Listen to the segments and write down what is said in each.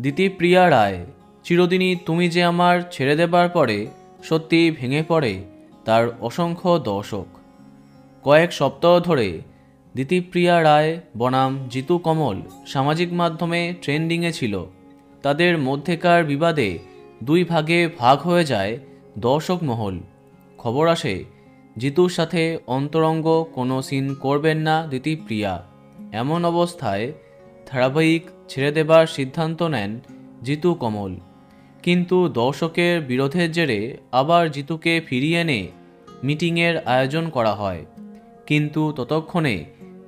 দিতিপ্রিয়া রায়, চিরদিনই তুমি যে আমার ছেড়ে দেবার পরে সত্যি ভেঙে পড়ে তার অসংখ্য দর্শক। কয়েক সপ্তাহ ধরে দিতিপ্রিয়া রায় বনাম জিতু কমল সামাজিক মাধ্যমে ট্রেন্ডিংয়ে ছিল। তাদের মধ্যেকার বিবাদে দুই ভাগে ভাগ হয়ে যায় দর্শক মহল। খবর আসে জিতুর সাথে অন্তরঙ্গ কোনো সিন করবেন না দিতিপ্রিয়া। এমন অবস্থায় ধারাবাহিক ছেড়ে দেবার সিদ্ধান্ত নেন জিতু কমল। কিন্তু দর্শকের বিরোধের জেরে আবার জিতুকে ফিরিয়ে এনে মিটিংয়ের আয়োজন করা হয়। কিন্তু ততক্ষণে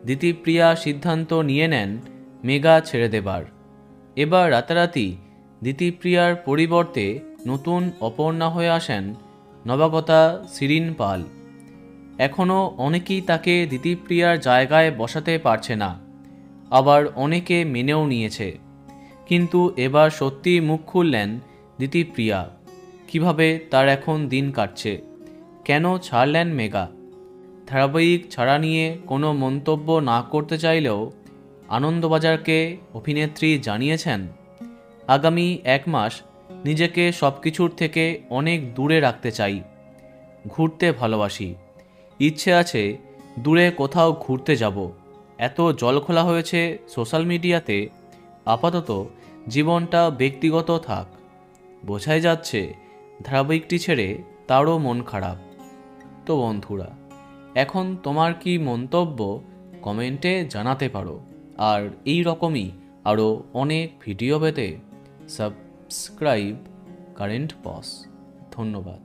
দিতিপ্রিয়া সিদ্ধান্ত নিয়ে নেন মেগা ছেড়ে দেবার। এবার রাতারাতি দিতিপ্রিয়ার পরিবর্তে নতুন অপর্ণা হয়ে আসেন নবাগতা শিরিন পাল। এখনও অনেকেই তাকে দিতিপ্রিয়ার জায়গায় বসাতে পারছে না, আবার অনেকে মেনেও নিয়েছে। কিন্তু এবার সত্যি মুখ খুললেন দিতিপ্রিয়া। কিভাবে তার এখন দিন কাটছে, কেন ছাড়লেন মেগা। ধারাবাহিক ছাড়া নিয়ে কোনো মন্তব্য না করতে চাইলেও আনন্দবাজারকে অভিনেত্রী জানিয়েছেন, আগামী 1 মাস নিজেকে সব কিছুর থেকে অনেক দূরে রাখতে চাই। ঘুরতে ভালোবাসি, ইচ্ছে আছে দূরে কোথাও ঘুরতে যাব। এত জলখোলা হয়েছে সোশ্যাল মিডিয়াতে, আপাতত জীবনটা ব্যক্তিগত থাক। বোঝাই যাচ্ছে ধারাবাহিকটি ছেড়ে তারও মন খারাপ। তো বন্ধুরা, এখন তোমার কি মন্তব্য কমেন্টে জানাতে পারো। আর এই রকমই আরও অনেক ভিডিও পেতে সাবস্ক্রাইব কারেন্ট পস। ধন্যবাদ।